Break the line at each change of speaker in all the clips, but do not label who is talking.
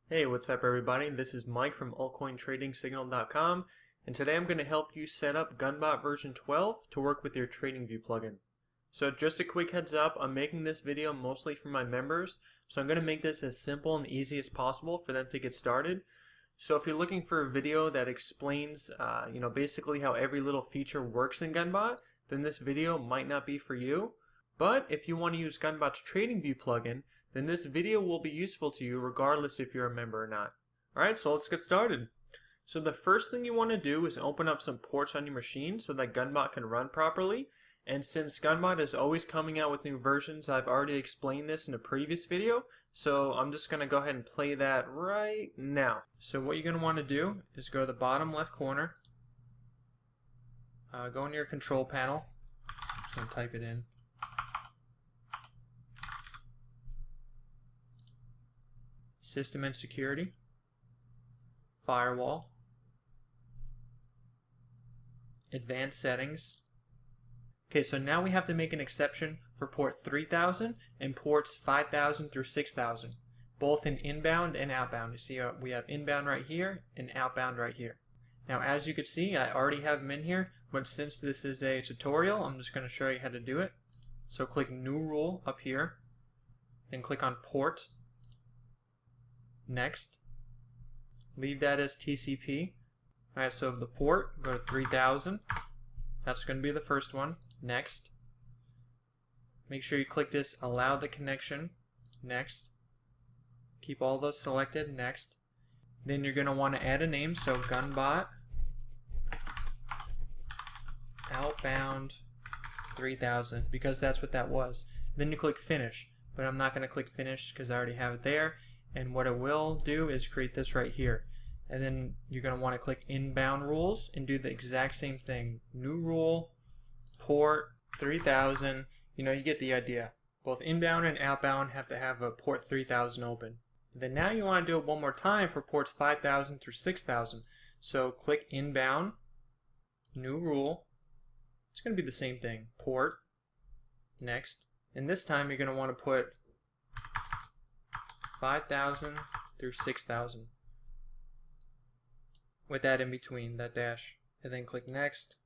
Hey, what's up everybody? This is Mike from altcoinTradingSignal.com, and today I'm going to help you set up Gunbot version 12 to work with your TradingView plugin. So just a quick heads up, I'm making this video mostly for my members, so I'm going to make this as simple and easy as possible for them to get started. So if you're looking for a video that explains basically how every little feature works in Gunbot, then this video might not be for you. But if you want to use Gunbot's TradingView plugin, then this video will be useful to you regardless if you're a member or not. Alright, so let's get started. So the first thing you want to do is open up some ports on your machine so that Gunbot can run properly. And since Gunbot is always coming out with new versions, I've already explained this in a previous video, so I'm just going to go ahead and play that right now. So what you're going to want to do is go to the bottom left corner, go into your control panel, I'm just going to type it in. System and security, firewall, advanced settings. Okay, so now we have to make an exception for port 3000 and ports 5000 through 6000, both in inbound and outbound. You see we have inbound right here and outbound right here. Now as you can see, I already have them in here, but since this is a tutorial, I'm just going to show you how to do it. So click New Rule up here, then click on Port. Next, leave that as TCP. Alright, so the port, go to 3000. That's going to be the first one. Next, make sure you click this Allow the connection. Next, keep all those selected. Next, then you're going to want to add a name, so Gunbot Outbound 3000, because that's what that was. Then you click Finish, but I'm not going to click Finish because I already have it there. And what it will do is create this right here. And then you're going to want to click Inbound Rules and do the exact same thing. New rule, port 3000. You get the idea. Both inbound and outbound have to have a port 3000 open. Then now you want to do it one more time for ports 5000 through 6000. So click Inbound, New Rule. It's going to be the same thing. Port. Next. And this time you're going to want to put 5000 through 6000 with that in between, that dash, and then click Next,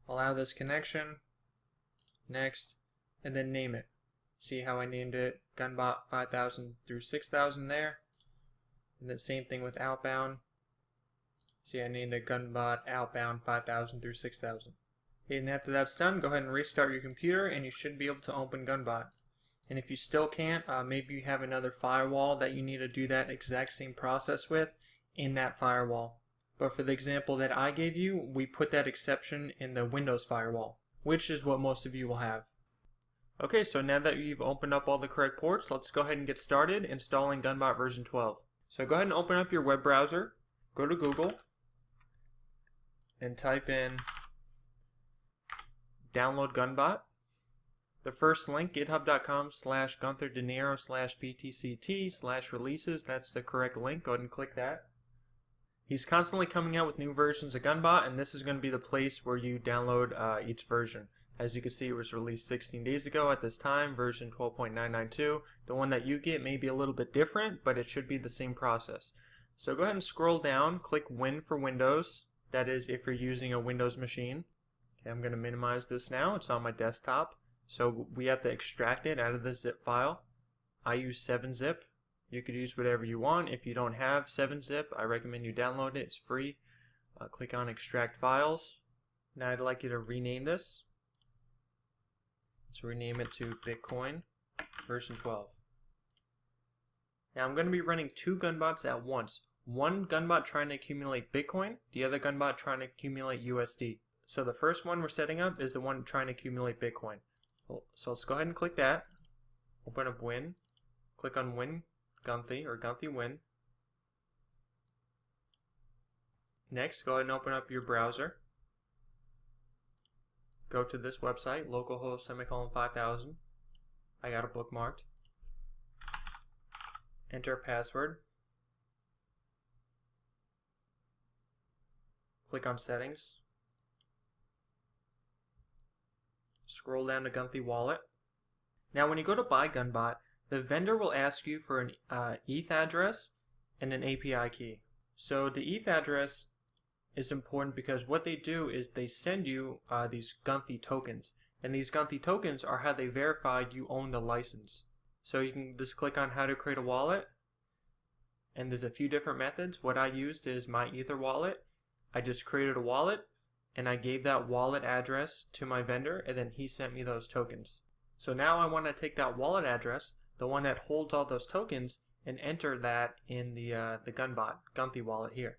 allow this connection, Next, and then name it. See how I named it Gunbot 5000 through 6000 there, and then same thing with outbound. See, I named it Gunbot Outbound 5000 through 6000. Okay, and after that's done, go ahead and restart your computer and you should be able to open Gunbot. And if you still can't, maybe you have another firewall that you need to do that exact same process with in that firewall. But for the example that I gave you, we put that exception in the Windows firewall, which is what most of you will have. Okay, so now that you've opened up all the correct ports, let's go ahead and get started installing Gunbot version 12. So go ahead and open up your web browser, go to Google, and type in download Gunbot. The first link, github.com/guntherdeniro/btct/releases, that's the correct link. Go ahead and click that. He's constantly coming out with new versions of Gunbot, and this is going to be the place where you download each version. As you can see, it was released 16 days ago at this time, version 12.992. The one that you get may be a little bit different, but it should be the same process. So go ahead and scroll down, click Win for Windows. That is if you're using a Windows machine. Okay, I'm going to minimize this now. It's on my desktop. So we have to extract it out of the zip file. I use 7-zip. You could use whatever you want. If you don't have 7-zip, I recommend you download it. It's free. Click on Extract Files. Now I'd like you to rename this. Let's rename it to Bitcoin version 12. Now I'm going to be running two Gunbots at once. One Gunbot trying to accumulate Bitcoin, the other Gunbot trying to accumulate USD. So the first one we're setting up is the one trying to accumulate Bitcoin. So let's go ahead and click that. Open up Win. Click on Win Gunthi or Gunthi Win. Next, go ahead and open up your browser. Go to this website, localhost /5000. I got it bookmarked. Enter a password. Click on Settings. Scroll down to Gunthi Wallet. Now when you go to buy Gunbot, the vendor will ask you for an ETH address and an API key. So the ETH address is important because what they do is they send you these Gunthi tokens, and these Gunthi tokens are how they verify you own the license. So you can just click on how to create a wallet, and there's a few different methods. What I used is my Ether wallet. I just created a wallet and I gave that wallet address to my vendor, and then he sent me those tokens. So now I want to take that wallet address, the one that holds all those tokens, and enter that in the Gunbot Gunthi wallet here.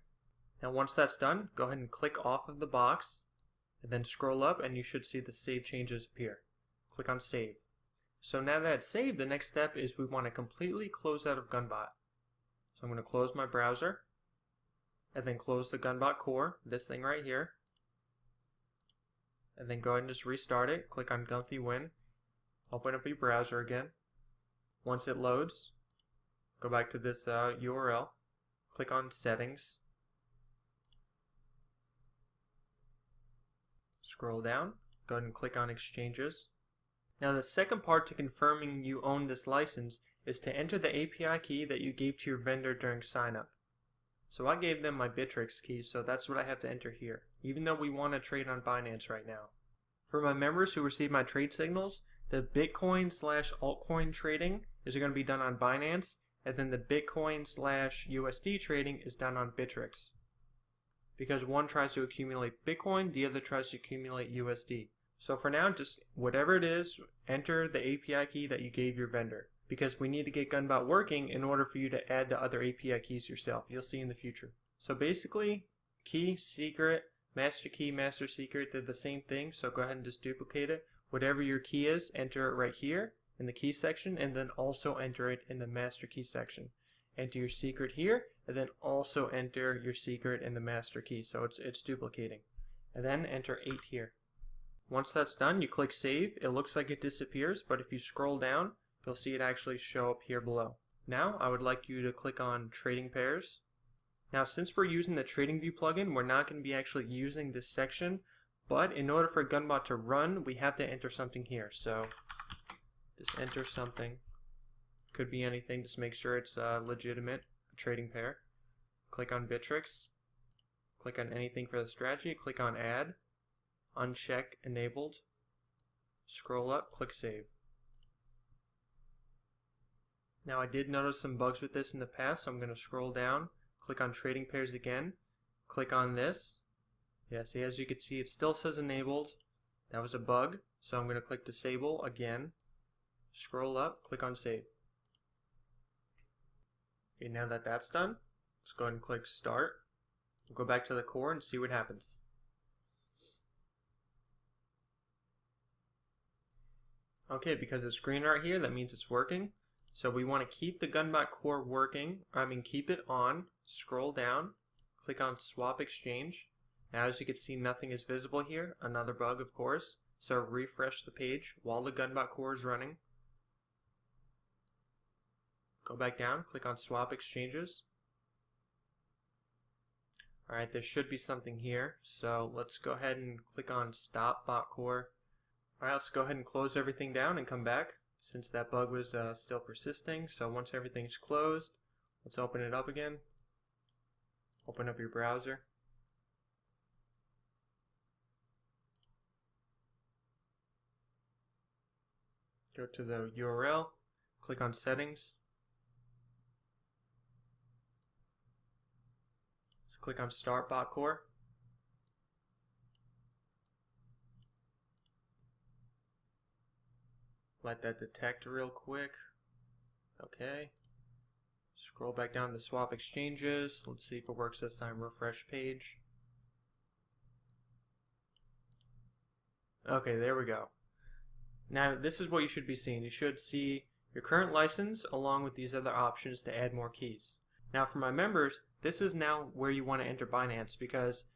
Now once that's done, go ahead and click off of the box and then scroll up and you should see the save changes appear. Click on save. So now that it's saved, the next step is we want to completely close out of Gunbot. So I'm going to close my browser and then close the Gunbot core, this thing right here. And then go ahead and just restart it. Click on Gunthi Win. Open up your browser again. Once it loads, go back to this URL. Click on Settings. Scroll down. Go ahead and click on Exchanges. Now the second part to confirming you own this license is to enter the API key that you gave to your vendor during signup. So I gave them my Bittrex key, so that's what I have to enter here, even though we want to trade on Binance right now. For my members who receive my trade signals, the Bitcoin/altcoin trading is going to be done on Binance, and then the Bitcoin/USD trading is done on Bittrex. Because one tries to accumulate Bitcoin, the other tries to accumulate USD. So for now, just whatever it is, enter the API key that you gave your vendor, because we need to get Gunbot working in order for you to add the other API keys yourself. You'll see in the future. So basically, key, secret, master key, master secret, they're the same thing. So go ahead and just duplicate it. Whatever your key is, enter it right here in the key section, and then also enter it in the master key section. Enter your secret here, and then also enter your secret in the master key. So it's duplicating. And then enter 8 here. Once that's done, you click save. It looks like it disappears, but if you scroll down, you'll see it actually show up here below. Now, I would like you to click on Trading Pairs. Now, since we're using the TradingView plugin, we're not going to be actually using this section, but in order for Gunbot to run, we have to enter something here. So, just enter something. Could be anything, just make sure it's legitimate, a trading pair. Click on Bittrex. Click on anything for the strategy. Click on Add. Uncheck Enabled. Scroll up, click Save. Now I did notice some bugs with this in the past, so I'm going to scroll down, click on Trading Pairs again, click on this. Yeah, see, as you can see, it still says enabled. That was a bug, so I'm going to click Disable again, scroll up, click on Save. Okay, now that that's done, let's go ahead and click Start. We'll go back to the core and see what happens. Okay, because it's green right here, that means it's working. So we want to keep the Gunbot core working, keep it on, scroll down, click on Swap Exchange. Now as you can see, nothing is visible here, another bug of course. So refresh the page while the Gunbot core is running. Go back down, click on Swap Exchanges. Alright, there should be something here, so let's go ahead and click on Stop Bot Core. Alright, let's go ahead and close everything down and come back, since that bug was still persisting. So once everything's closed, let's open it up again. Open up your browser. Go to the URL, click on Settings. So click on Start Bot Core. Let that detect real quick. Okay. Scroll back down to Swap Exchanges. Let's see if it works this time. Refresh page. Okay, there we go. Now this is what you should be seeing. You should see your current license along with these other options to add more keys. Now for my members, this is now where you want to enter Binance, because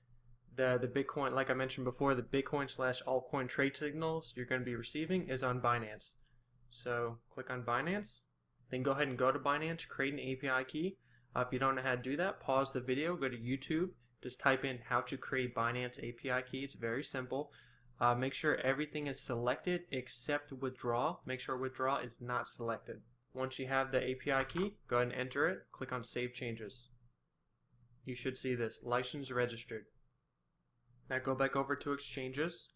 the Bitcoin, like I mentioned before, the Bitcoin/altcoin trade signals you're going to be receiving is on Binance. So click on Binance, then go ahead and go to Binance, create an API key. If you don't know how to do that, pause the video, go to YouTube, just type in how to create Binance API key. It's very simple. Make sure everything is selected except withdraw. Make sure withdraw is not selected. Once you have the API key, go ahead and enter it, click on Save Changes. You should see this, license registered. Now go back over to Exchanges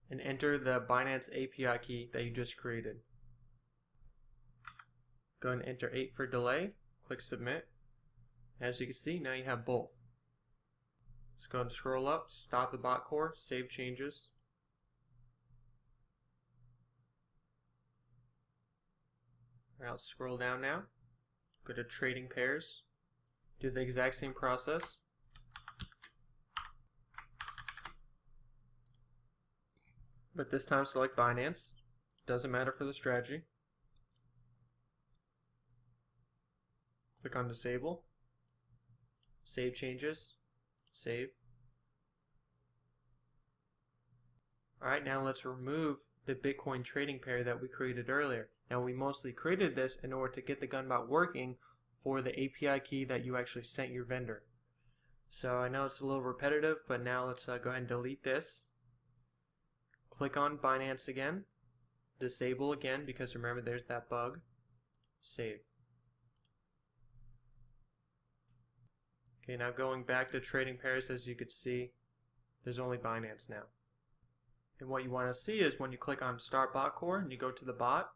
and enter the Binance API key that you just created. Go ahead and enter 8 for delay, click Submit. As you can see, now you have both. Let's go ahead and scroll up, stop the bot core, save changes. Alright, let's scroll down now. Go to trading pairs. Do the exact same process. But this time select Binance. Doesn't matter for the strategy. Click on Disable. Save changes. Save. Alright, now let's remove the Bitcoin trading pair that we created earlier. Now we mostly created this in order to get the Gunbot working for the API key that you actually sent your vendor. So I know it's a little repetitive, but now let's go ahead and delete this. Click on Binance again. Disable again, because remember there's that bug. Save. Okay, now going back to trading pairs, as you can see, there's only Binance now. And what you want to see is when you click on Start Bot Core and you go to the bot,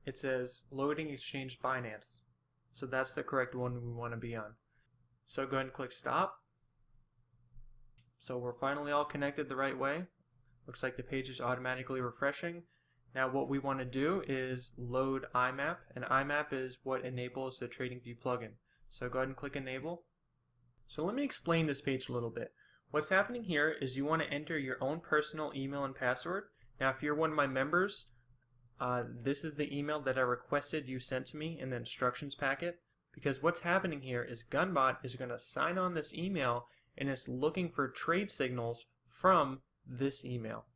it says Loading Exchange Binance. So that's the correct one we want to be on. So go ahead and click Stop. So we're finally all connected the right way. Looks like the page is automatically refreshing. Now what we want to do is load IMAP, and IMAP is what enables the TradingView plugin. So go ahead and click Enable. So let me explain this page a little bit. What's happening here is you want to enter your own personal email and password. Now if you're one of my members, this is the email that I requested you sent to me in the instructions packet, because what's happening here is Gunbot is going to sign on this email and it's looking for trade signals from this email.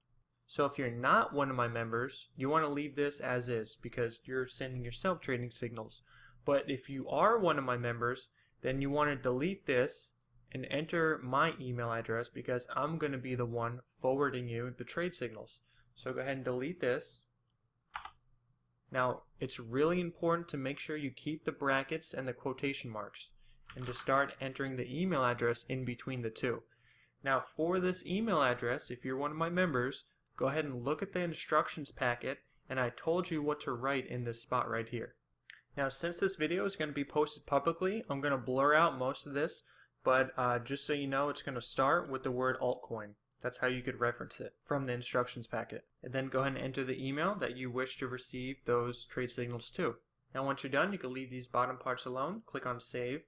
So if you're not one of my members, you want to leave this as is because you're sending yourself trading signals. But if you are one of my members, then you want to delete this and enter my email address because I'm going to be the one forwarding you the trade signals. So go ahead and delete this. Now, it's really important to make sure you keep the brackets and the quotation marks and to start entering the email address in between the two. Now, for this email address, if you're one of my members, go ahead and look at the instructions packet, and I told you what to write in this spot right here. Now, since this video is going to be posted publicly, I'm going to blur out most of this, but just so you know, it's going to start with the word altcoin. That's how you could reference it from the instructions packet. And then go ahead and enter the email that you wish to receive those trade signals to. Now once you're done, you can leave these bottom parts alone. Click on Save.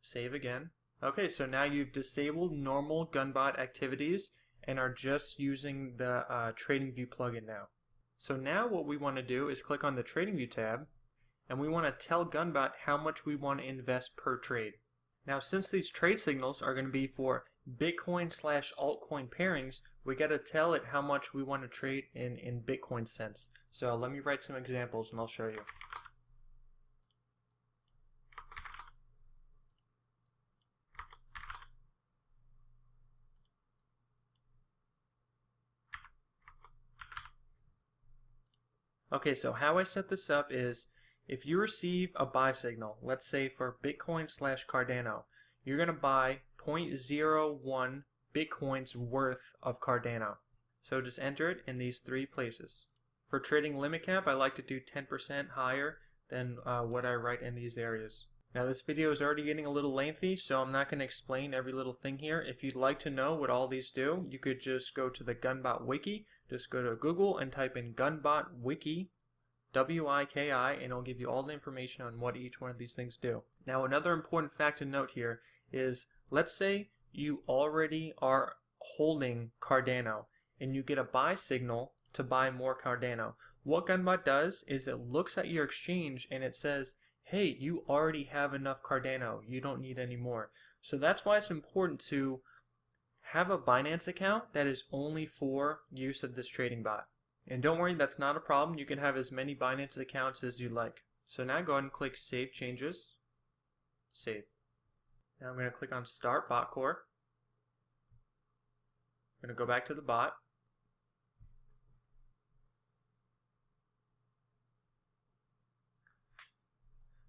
Save again. Okay, so now you've disabled normal Gunbot activities and are just using the TradingView plugin now. So now what we want to do is click on the TradingView tab, and we want to tell Gunbot how much we want to invest per trade. Now since these trade signals are going to be for Bitcoin/altcoin pairings, we got to tell it how much we want to trade in Bitcoin cents. So let me write some examples and I'll show you. Okay, so how I set this up is if you receive a buy signal, let's say for Bitcoin/Cardano, you're going to buy 0.01 Bitcoins worth of Cardano. So just enter it in these three places. For trading limit cap, I like to do 10% higher than what I write in these areas. Now this video is already getting a little lengthy, so I'm not going to explain every little thing here. If you'd like to know what all these do, you could just go to the Gunbot Wiki. Just go to Google and type in Gunbot Wiki, W-I-K-I, and it'll give you all the information on what each one of these things do. Now another important fact to note here is, let's say you already are holding Cardano and you get a buy signal to buy more Cardano. What Gunbot does is it looks at your exchange and it says, hey, you already have enough Cardano, you don't need any more. So that's why it's important to have a Binance account that is only for use of this trading bot. And don't worry, that's not a problem. You can have as many Binance accounts as you like. So now go ahead and click Save Changes. Save. Now I'm going to click on Start Bot Core. We're going to go back to the bot.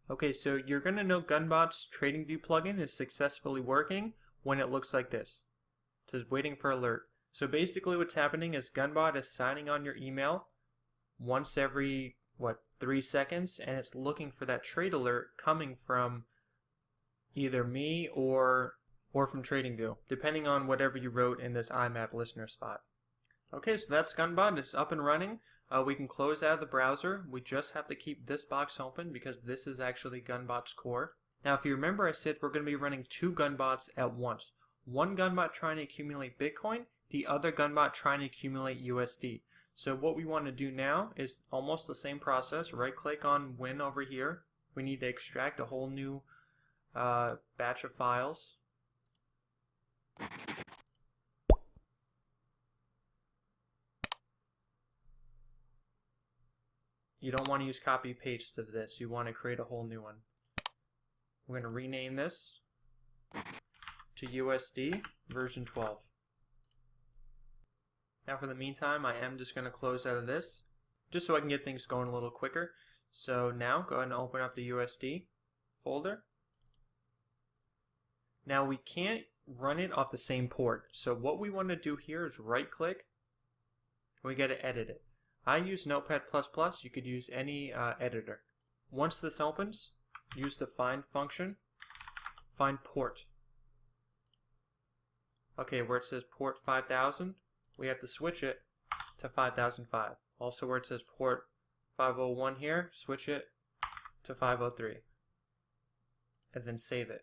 Okay, so you're going to know Gunbot's TradingView plugin is successfully working when it looks like this. It says waiting for alert. So basically what's happening is Gunbot is signing on your email once every, 3 seconds, and it's looking for that trade alert coming from either me or from TradingView, depending on whatever you wrote in this IMAP listener spot. Okay, so that's Gunbot. It's up and running. We can close out of the browser. We just have to keep this box open because this is actually Gunbot's core. Now, if you remember, I said we're going to be running 2 Gunbots at once. One Gunbot trying to accumulate Bitcoin, the other Gunbot trying to accumulate USD. So what we want to do now is almost the same process. Right-click on Win over here. We need to extract a whole new batch of files. You don't want to use copy paste of this. You want to create a whole new one. We're going to rename this to USD version 12. Now for the meantime, I am just going to close out of this just so I can get things going a little quicker. So now go ahead and open up the USD folder. Now we can't run it off the same port. So what we want to do here is right click and we got to edit it. I use Notepad++. You could use any editor. Once this opens, use the find function, find port. Okay, where it says port 5000, we have to switch it to 5005. Also where it says port 501 here, switch it to 503. And then save it.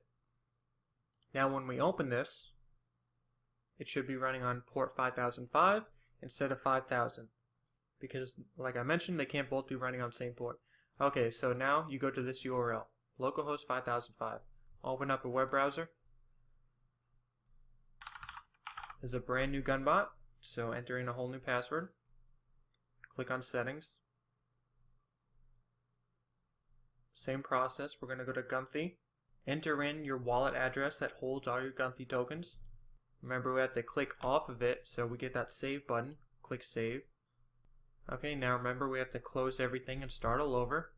Now when we open this, it should be running on port 5005 instead of 5000. Because like I mentioned, they can't both be running on the same port. Okay, so now you go to this URL, localhost 5005. Open up a web browser. There's a brand new Gunbot, so enter in a whole new password. Click on settings. Same process, we're going to go to Gunthi. Enter in your wallet address that holds all your Gunthi tokens. Remember, we have to click off of it so we get that save button. Click save. Okay, now remember we have to close everything and start all over.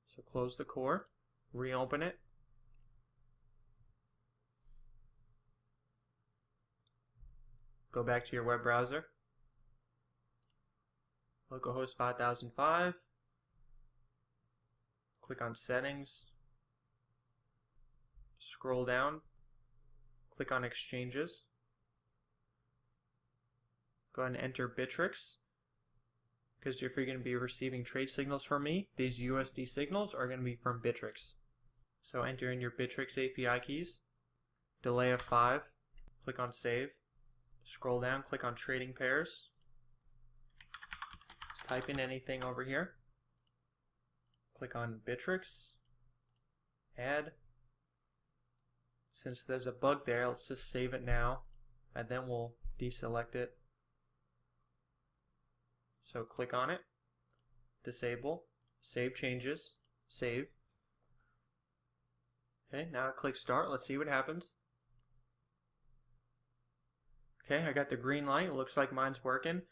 So close the core, reopen it. Go back to your web browser. Localhost 5005. Click on settings. Scroll down. Click on exchanges. Go ahead and enter Bittrex. Because if you're going to be receiving trade signals from me, these USD signals are going to be from Bittrex. So enter in your Bittrex API keys. Delay of 5. Click on save. Scroll down, click on trading pairs. Just type in anything over here. Click on Bittrex. Add. Since there's a bug there, let's just save it now, and then we'll deselect it. So click on it, disable, save changes, save. Okay, now click start. Let's see what happens. Okay, I got the green light. It looks like mine's working.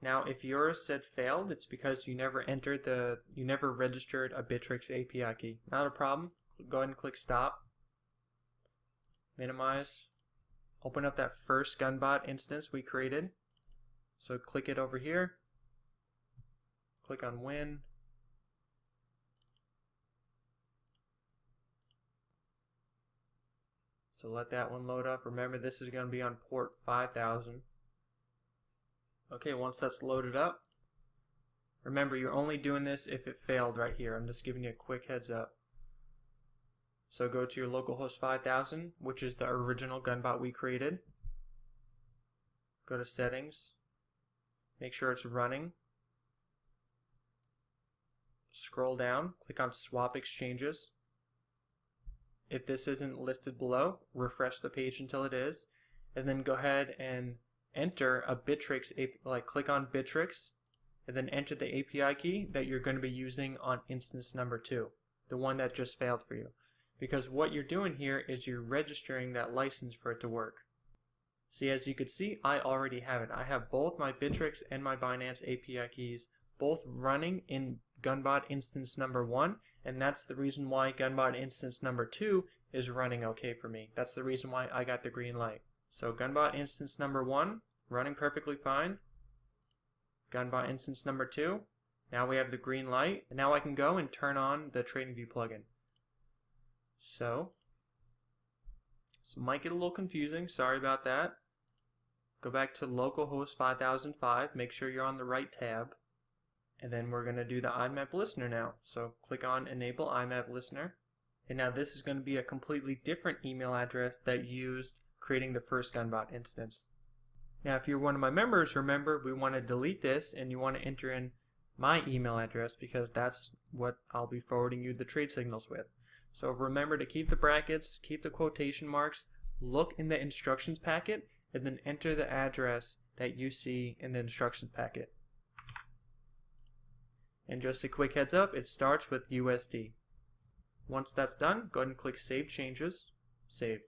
Now, if yours said failed, it's because you never registered a Bittrex API key. Not a problem. Go ahead and click stop. Minimize. Open up that first Gunbot instance we created. So click it over here. Click on Win. So let that one load up. Remember, this is going to be on port 5000. Okay, once that's loaded up, remember you're only doing this if it failed right here. I'm just giving you a quick heads up. So go to your localhost 5000, which is the original Gunbot we created. Go to settings. Make sure it's running. Scroll down, click on swap exchanges. If this isn't listed below, refresh the page until it is, and then go ahead and enter a Bittrex, click on Bittrex, and then enter the API key that you're going to be using on instance number 2, the one that just failed for you. Because what you're doing here is you're registering that license for it to work. See, as you can see, I already have it. I have both my Bittrex and my Binance API keys both running in Gunbot instance number 1, and that's the reason why Gunbot instance number 2 is running okay for me. That's the reason why I got the green light. So Gunbot instance number 1 running perfectly fine. Gunbot instance number 2, now we have the green light, and now I can go and turn on the TradingView plugin. So this might get a little confusing, sorry about that. Go back to localhost 5005, make sure you're on the right tab, and then we're going to do the IMAP listener now. So click on enable IMAP listener, and now this is going to be a completely different email address that you used creating the first Gunbot instance. Now if you're one of my members, remember we want to delete this and you want to enter in my email address because that's what I'll be forwarding you the trade signals with. So remember to keep the brackets, keep the quotation marks, look in the instructions packet, and then enter the address that you see in the instructions packet. And just a quick heads up, it starts with USD. Once that's done, go ahead and click Save Changes, Save.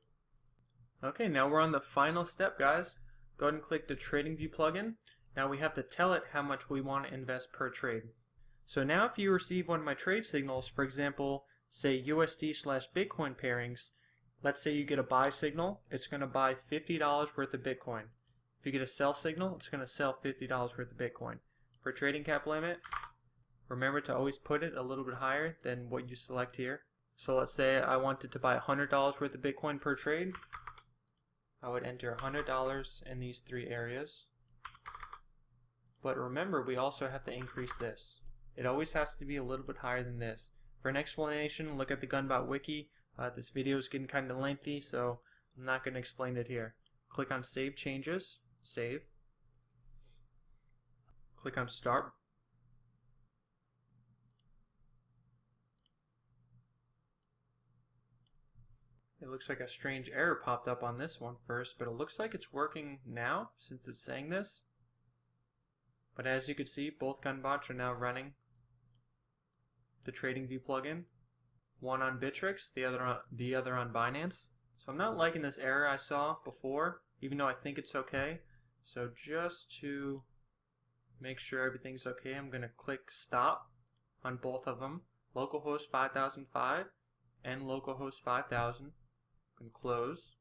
Okay, now we're on the final step, guys. Go ahead and click the TradingView plugin. Now we have to tell it how much we want to invest per trade. So now if you receive one of my trade signals, for example, say USD/Bitcoin pairings, let's say you get a buy signal, it's going to buy $50 worth of Bitcoin. If you get a sell signal, it's going to sell $50 worth of Bitcoin. For trading cap limit, remember to always put it a little bit higher than what you select here. So let's say I wanted to buy $100 worth of Bitcoin per trade. I would enter $100 in these three areas. But remember, we also have to increase this. It always has to be a little bit higher than this. For an explanation, look at the Gunbot wiki. This video is getting kind of lengthy, so I'm not going to explain it here. Click on Save Changes, Save. Click on Start. It looks like a strange error popped up on this one first, but it looks like it's working now since it's saying this. But as you can see, both Gunbots are now running the TradingView plugin. One on Bittrex, the other on Binance. So I'm not liking this error I saw before, even though I think it's okay. So just to make sure everything's okay, I'm going to click Stop on both of them, localhost 5005 and localhost 5000. I'm going to close.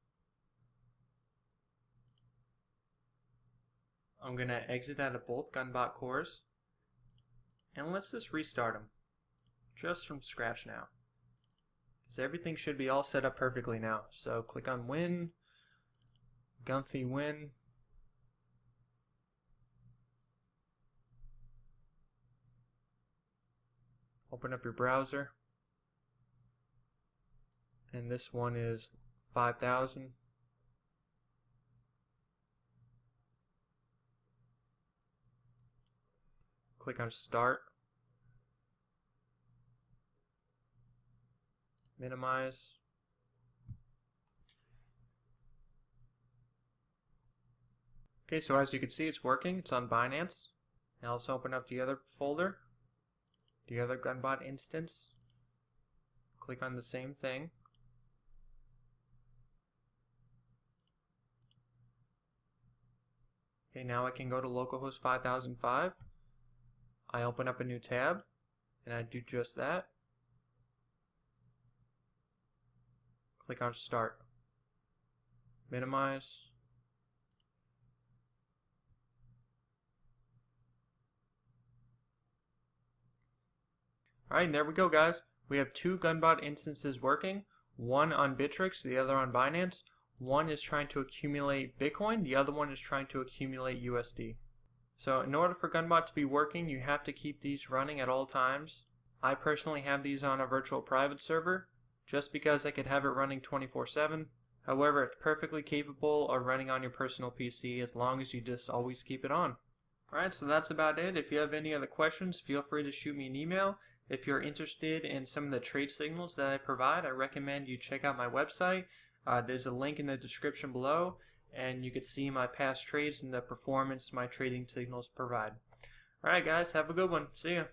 I'm going to exit out of both Gunbot cores, and let's just restart them just from scratch now, because everything should be all set up perfectly now. So click on Win, Gunthi Win. Open up your browser, and this one is 5000. Click on Start, minimize. Okay, so as you can see, it's working. It's on Binance. Now let's open up the other folder, the other Gunbot instance. Click on the same thing. Okay, now I can go to localhost 5005. I open up a new tab, and I do just that. Click on Start, minimize. Alright, and there we go, guys. We have two Gunbot instances working, one on Bittrex, the other on Binance. One is trying to accumulate Bitcoin, the other one is trying to accumulate USD. So in order for Gunbot to be working, you have to keep these running at all times. I personally have these on a virtual private server, just because I could have it running 24/7. However, it's perfectly capable of running on your personal PC as long as you just always keep it on. Alright, so that's about it. If you have any other questions, feel free to shoot me an email. If you're interested in some of the trade signals that I provide, I recommend you check out my website. There's a link in the description below, and you can see my past trades and the performance my trading signals provide. Alright guys, have a good one. See ya.